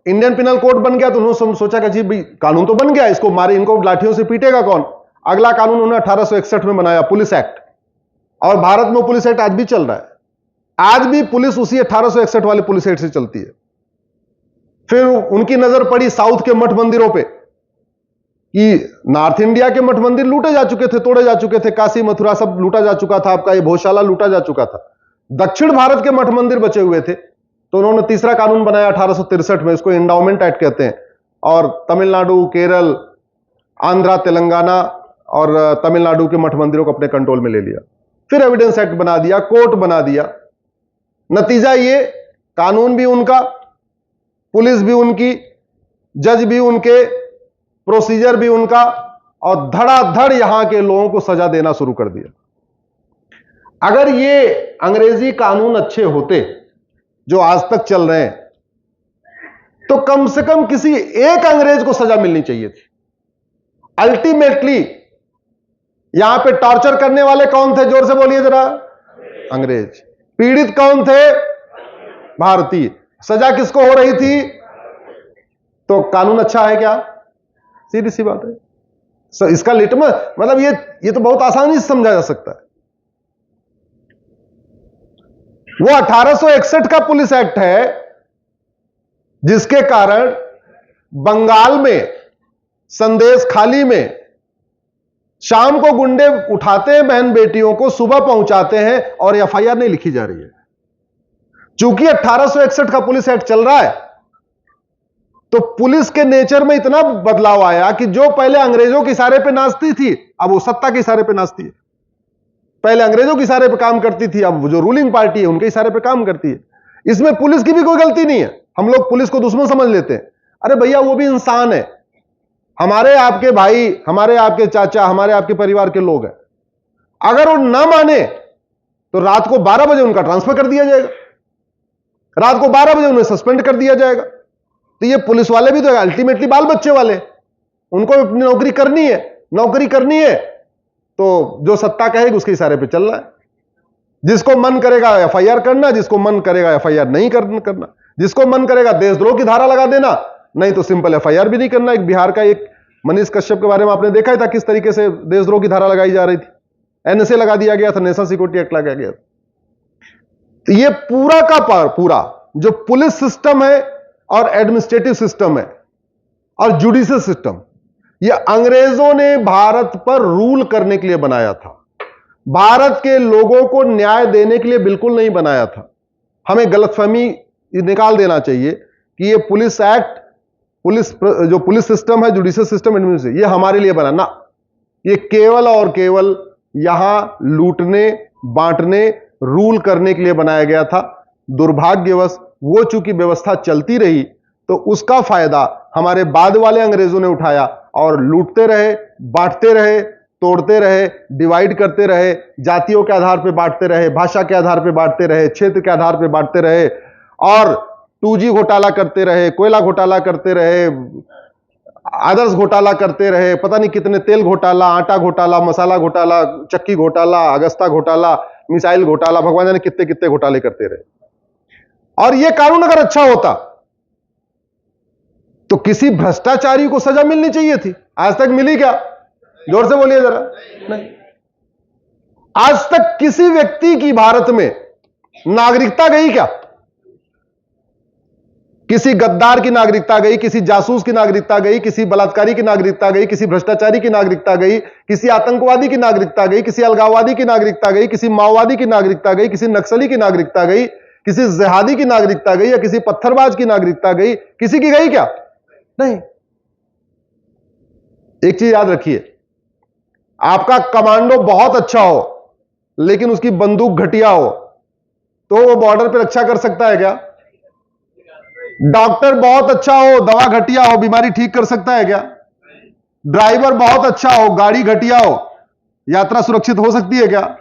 Indian penal code बन गया तो उन्होंने सोचा कि जी भाई कानून तो बन गया, इसको मारे, इनको लाठियों से पीटेगा कौन। अगला कानून उन्होंने 1861 में बनाया, पुलिस एक्ट। और भारत में पुलिस एक्ट आज भी चल रहा है। आज भी पुलिस उसी 1861 वाले पुलिस एक्ट से चलती है। फिर उनकी नजर पड़ी साउथ के मठ मंदिरों पे कि नॉर्थ इंडिया के मठ मंदिर लूटे जा चुके थे, तोड़े जा चुके थे, काशी मथुरा सब लूटा जा चुका था, आपका ये भोजशाला लूटा जा चुका था। दक्षिण भारत के मठ मंदिर बचे हुए थे, तो उन्होंने तीसरा कानून बनाया 1863 में, इसको एंडाउमेंट एक्ट कहते हैं। और तमिलनाडु, केरल, आंध्रा, तेलंगाना और तमिलनाडु के मठ मंदिरों को अपने कंट्रोल में ले लिया। फिर एविडेंस एक्ट बना दिया, कोर्ट बना दिया। नतीजा ये, कानून भी उनका, पुलिस भी उनकी, जज भी उनके, प्रोसीजर भी उनका, और धड़ाधड़ यहां के लोगों को सजा देना शुरू कर दिया। अगर ये अंग्रेजी कानून अच्छे होते जो आज तक चल रहे हैं, तो कम से कम किसी एक अंग्रेज को सजा मिलनी चाहिए थी। अल्टीमेटली यहां पे टॉर्चर करने वाले कौन थे, जोर से बोलिए जरा। अंग्रेज। पीड़ित कौन थे, भारतीय। सजा किसको हो रही थी। तो कानून अच्छा है क्या, सीधी सी बात है। इसका लिटमस मतलब ये तो बहुत आसानी से समझा जा सकता है। वो 1861 का पुलिस एक्ट है जिसके कारण बंगाल में, संदेश खाली में शाम को गुंडे उठाते हैं बहन बेटियों को, सुबह पहुंचाते हैं और एफआईआर नहीं लिखी जा रही है। चूंकि 1861 का पुलिस एक्ट चल रहा है, तो पुलिस के नेचर में इतना बदलाव आया कि जो पहले अंग्रेजों के इशारे पे नाचती थी, अब वो सत्ता के इशारे पे नाचती है। पहले अंग्रेजों के इशारे पे काम करती थी, अब जो रूलिंग पार्टी है उनके इशारे पे काम करती है। इसमें पुलिस की भी कोई गलती नहीं है। हम लोग पुलिस को दुश्मन समझ लेते हैं। अरे भैया, वो भी इंसान है, हमारे आपके भाई, हमारे आपके चाचा, हमारे आपके परिवार के लोग हैं। अगर वो ना माने तो रात को 12 बजे उनका ट्रांसफर कर दिया जाएगा, रात को 12 बजे उन्हें सस्पेंड कर दिया जाएगा। तो ये पुलिस वाले भी तो अल्टीमेटली बाल बच्चे वाले, उनको अपनी नौकरी करनी है। नौकरी करनी है तो जो सत्ता कहेगी उसके इशारे पे चलना है। जिसको मन करेगा एफआईआर करना, जिसको मन करेगा एफआईआर नहीं करना, जिसको मन करेगा देशद्रोह की धारा लगा देना, नहीं तो सिंपल एफआईआर भी नहीं करना। एक बिहार का एक मनीष कश्यप के बारे में आपने देखा ही था, किस तरीके से देशद्रोह की धारा लगाई जा रही थी। एनएसए लगा दिया गया था, नेशनल सिक्योरिटी एक्ट लगाया गया था। तो ये पूरा का पूरा जो पुलिस सिस्टम है और एडमिनिस्ट्रेटिव सिस्टम है और जुडिशियल सिस्टम, ये अंग्रेजों ने भारत पर रूल करने के लिए बनाया था। भारत के लोगों को न्याय देने के लिए बिल्कुल नहीं बनाया था। हमें गलतफहमी निकाल देना चाहिए कि ये पुलिस एक्ट, जो पुलिस सिस्टम है, जुडिशियल सिस्टम, एडमिनिस्ट्रेटिव, ये हमारे लिए बना ना। ये केवल और केवल यहां लूटने, बांटने, रूल करने के लिए बनाया गया था। दुर्भाग्यवश वो चूंकि व्यवस्था चलती रही, तो उसका फायदा हमारे बाद वाले अंग्रेजों ने उठाया और लूटते रहे, बांटते रहे, तोड़ते रहे, डिवाइड करते रहे, जातियों के आधार पर बांटते रहे, भाषा के आधार पर बांटते रहे, क्षेत्र के आधार पर बांटते रहे, और 2G घोटाला करते रहे, कोयला घोटाला करते रहे, आदर्श घोटाला करते रहे, पता नहीं कितने तेल घोटाला, आटा घोटाला, मसाला घोटाला, चक्की घोटाला, अगस्ता घोटाला, मिसाइल घोटाला, भगवान जाने कितने कितने घोटाले करते रहे। और यह कानून अगर अच्छा होता तो किसी भ्रष्टाचारी को सजा मिलनी चाहिए थी। आज तक मिली क्या, जोर से बोलिए जरा। नहीं, आज तक किसी व्यक्ति की भारत में नागरिकता गई क्या? किसी गद्दार की नागरिकता गई, किसी जासूस की नागरिकता गई, किसी बलात्कारी की नागरिकता गई, किसी भ्रष्टाचारी की नागरिकता गई, किसी आतंकवादी की नागरिकता गई, किसी अलगाववादी की नागरिकता गई, किसी माओवादी की नागरिकता गई, किसी नक्सली की नागरिकता गई, किसी जिहादी की नागरिकता गई, या किसी पत्थरबाज की नागरिकता गई? किसी की गई क्या? नहीं। एक चीज याद रखिए, आपका कमांडो बहुत अच्छा हो लेकिन उसकी बंदूक घटिया हो, तो वो बॉर्डर पर रक्षा कर सकता है क्या? डॉक्टर बहुत अच्छा हो, दवा घटिया हो, बीमारी ठीक कर सकता है क्या? ड्राइवर बहुत अच्छा हो, गाड़ी घटिया हो, यात्रा सुरक्षित हो सकती है क्या?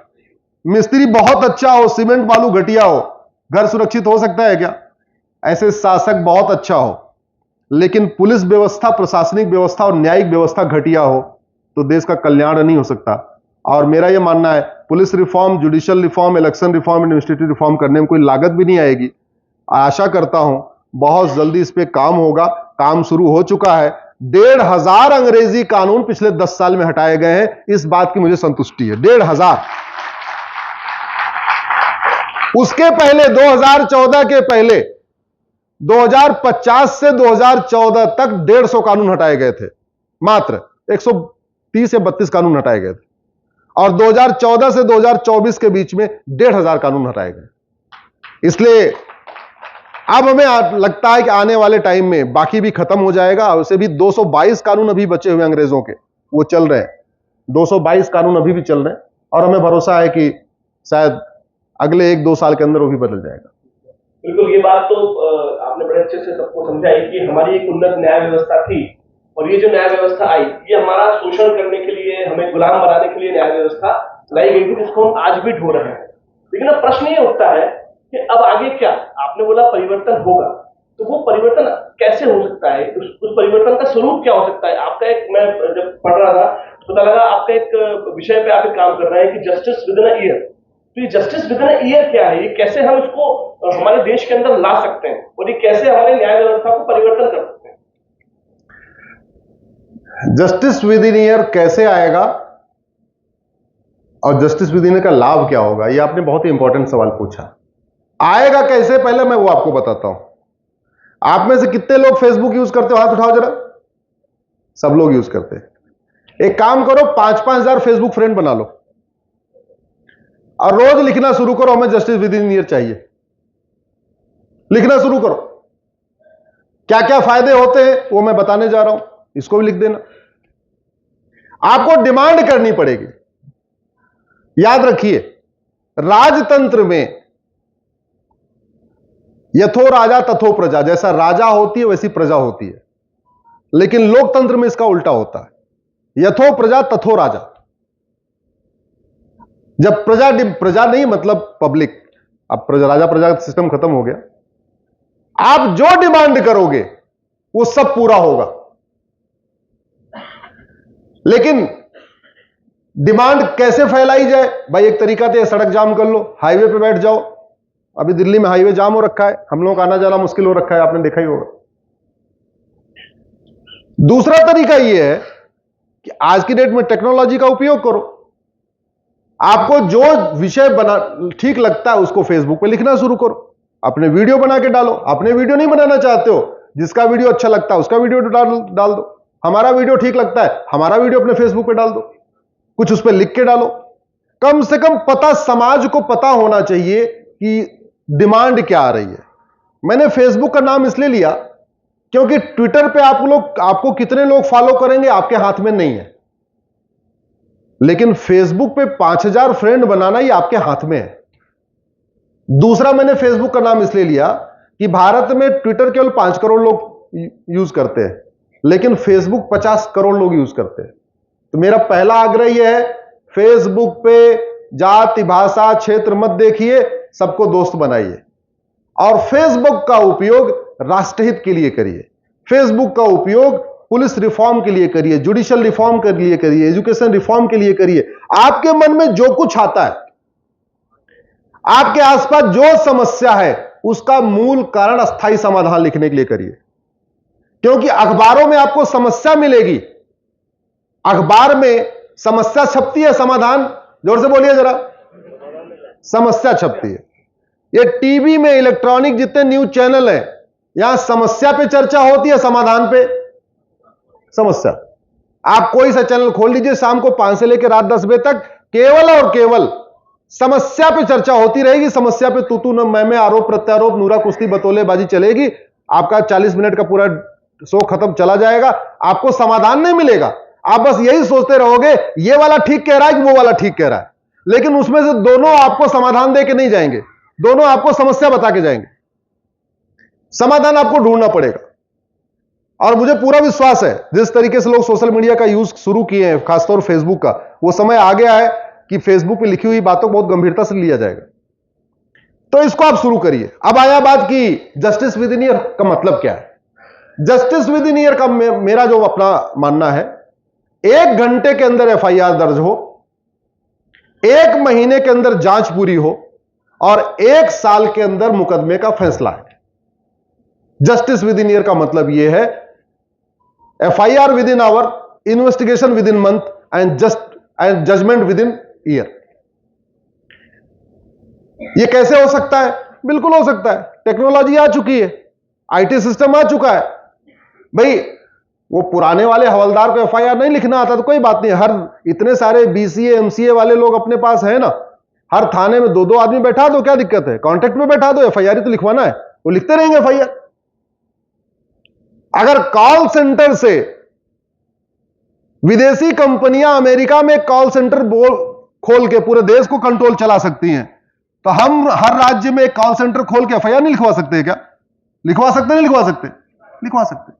मिस्त्री बहुत अच्छा हो, सीमेंट बालू घटिया हो, घर सुरक्षित हो सकता है क्या? ऐसे शासक बहुत अच्छा हो लेकिन पुलिस व्यवस्था, प्रशासनिक व्यवस्था और न्यायिक व्यवस्था घटिया हो, तो देश का कल्याण नहीं हो सकता। और मेरा यह मानना है, police reform, judicial reform, election reform, administrative reform करने में कोई लागत भी नहीं आएगी। आशा करता हूं बहुत जल्दी इस पे काम होगा, काम शुरू हो चुका है। 1,500 अंग्रेजी कानून पिछले 10 साल में हटाए गए हैं, इस बात की मुझे संतुष्टि है। 1,500। उसके पहले 2014 के पहले 2050 से 2014 तक 150 कानून हटाए गए थे, मात्र 130 या 32 कानून हटाए गए थे, और 2014 से 2024 के बीच में 1,500 कानून हटाए गए। इसलिए अब हमें लगता है कि आने वाले टाइम में बाकी भी खत्म हो जाएगा। वैसे भी 222 कानून अभी बचे हुए अंग्रेजों के, वो चल रहे हैं। 222 कानून अभी भी चल रहे हैं, और हमें भरोसा है कि शायद अगले 1-2 साल के अंदर वो भी बदल जाएगा। बिल्कुल, ये बात तो आपने बड़े अच्छे से सबको समझाई कि हमारी एक उन्नत न्याय व्यवस्था थी, और ये जो न्याय व्यवस्था आई, ये हमारा शोषण करने के लिए, हमें गुलाम बनाने के लिए न्याय व्यवस्था लाई गई थी, जिसको हम आज भी ढो रहे हैं। लेकिन अब प्रश्न ये उठता है कि अब आगे क्या? आपने बोला परिवर्तन होगा, तो वो परिवर्तन कैसे हो सकता है? उस परिवर्तन का स्वरूप क्या हो सकता है? आपका एक, मैं जब पढ़ रहा था तो पता लगा आपका एक विषय पे आप एक काम कर रहे हैं कि justice with in a year. तो ये justice with in a year क्या है? ये कैसे हम इसको हमारे देश के अंदर ला सकते हैं, और ये कैसे हमारे न्याय व्यवस्था को परिवर्तन कर सकते हैं? जस्टिस विद इन ईयर कैसे आएगा और जस्टिस विद इन ईयर का लाभ क्या होगा, ये आपने बहुत ही इंपॉर्टेंट सवाल पूछा। आएगा कैसे, पहले मैं वो आपको बताता हूं। आप में से कितने लोग फेसबुक यूज करते हो? हाथ उठाओ जरा। सब लोग यूज करते हैं। एक काम करो, 5-5 हजार फेसबुक फ्रेंड बना लो और रोज लिखना शुरू करो, हमें जस्टिस विद इन ईयर चाहिए। लिखना शुरू करो। क्या क्या फायदे होते हैं वो मैं बताने जा रहा हूं, इसको भी लिख देना। आपको डिमांड करनी पड़ेगी। याद रखिए, राजतंत्र में यथो राजा तथो प्रजा, जैसा राजा होती है वैसी प्रजा होती है, लेकिन लोकतंत्र में इसका उल्टा होता है, यथो प्रजा तथो राजा। जब प्रजा नहीं मतलब पब्लिक, अब राजा प्रजा का सिस्टम खत्म हो गया। आप जो डिमांड करोगे वो सब पूरा होगा, लेकिन डिमांड कैसे फैलाई जाए? भाई एक तरीका तो सड़क जाम कर लो, हाईवे पे बैठ जाओ। अभी दिल्ली में हाईवे जाम हो रखा है, हम लोग आना जाना मुश्किल हो रखा है, आपने देखा ही होगा। दूसरा तरीका यह है कि आज की डेट में टेक्नोलॉजी का उपयोग करो। आपको जो विषय बना ठीक लगता है उसको फेसबुक पे लिखना शुरू करो, अपने वीडियो बना के डालो। अपने वीडियो नहीं बनाना चाहते हो, जिसका वीडियो अच्छा लगता है उसका वीडियो डाल दो। हमारा वीडियो ठीक लगता है, हमारा वीडियो अपने फेसबुक पे डाल दो, कुछ उस पर लिख के डालो। कम से कम पता, समाज को पता होना चाहिए कि डिमांड क्या आ रही है। मैंने फेसबुक का नाम इसलिए लिया क्योंकि ट्विटर पे आपको कितने लोग फॉलो करेंगे आपके हाथ में नहीं है, लेकिन फेसबुक पे 5,000 फ्रेंड बनाना ही आपके हाथ में है। दूसरा, मैंने फेसबुक का नाम इसलिए लिया कि भारत में ट्विटर केवल 5 करोड़ लोग यूज करते हैं, लेकिन फेसबुक 50 करोड़ लोग यूज करते हैं। तो मेरा पहला आग्रह यह है, फेसबुक पे जाति भाषा क्षेत्र मत देखिए, सबको दोस्त बनाइए, और फेसबुक का उपयोग राष्ट्रहित के लिए करिए। फेसबुक का उपयोग पुलिस रिफॉर्म के लिए करिए, जुडिशियल रिफॉर्म के लिए करिए, एजुकेशन रिफॉर्म के लिए करिए। आपके मन में जो कुछ आता है, आपके आसपास जो समस्या है, उसका मूल कारण अस्थायी समाधान लिखने के लिए करिए। क्योंकि अखबारों में आपको समस्या मिलेगी, अखबार में समस्या छपती है, समाधान, जोर से बोलिए जरा, समस्या छपती है। ये टीवी में इलेक्ट्रॉनिक जितने न्यूज चैनल हैं, यहां समस्या पे चर्चा होती है, समाधान पे समस्या। आप कोई सा चैनल खोल लीजिए, शाम को 5 से लेकर रात 10 बजे तक केवल और केवल समस्या पे चर्चा होती रहेगी। समस्या पे तू न मैं, आरोप प्रत्यारोप, नूरा कुश्ती बतौलेबाजी चलेगी। आपका 40 मिनट का पूरा शो खत्म, चला जाएगा, आपको समाधान नहीं मिलेगा। आप बस यही सोचते रहोगे ये वाला ठीक कह रहा है कि वो वाला ठीक कह रहा है, लेकिन उसमें से दोनों आपको समाधान दे के नहीं जाएंगे, दोनों आपको समस्या बता के जाएंगे। समाधान आपको ढूंढना पड़ेगा। और मुझे पूरा विश्वास है, जिस तरीके से लोग सोशल मीडिया का यूज शुरू किए हैं, खासतौर फेसबुक का, वो समय आ गया है कि फेसबुक पे लिखी हुई बातों को बहुत गंभीरता से लिया जाएगा। तो इसको आप शुरू करिए। अब आया बात कि जस्टिस विद इन ईयर का मतलब क्या है। जस्टिस विद इन ईयर का मेरा जो अपना मानना है, 1 घंटे के अंदर एफआईआर दर्ज हो, 1 महीने के अंदर जांच पूरी हो, और 1 साल के अंदर मुकदमे का फैसला है। जस्टिस विद इन ईयर का मतलब यह है FIR within hour, investigation within month and judgement within year. यह कैसे हो सकता है? बिल्कुल हो सकता है, टेक्नोलॉजी आ चुकी है, IT सिस्टम आ चुका है। भाई वो पुराने वाले हवलदार को FIR नहीं लिखना आता तो कोई बात नहीं, हर इतने सारे BCA MCA वाले लोग अपने पास है ना, हर थाने में 2-2 आदमी बैठा दो, क्या दिक्कत है? कांटेक्ट में बैठा दो, FIR तो लिखवाना है, वो लिखते रहेंगे FIR। अगर कॉल सेंटर से विदेशी कंपनियां अमेरिका में कॉल सेंटर खोल के पूरे देश को कंट्रोल चला सकती हैं, तो हम हर राज्य में एक कॉल सेंटर खोल के FIR नहीं लिखवा सकते क्या? लिखवा सकते नहीं लिखवा सकते? लिखवा सकते।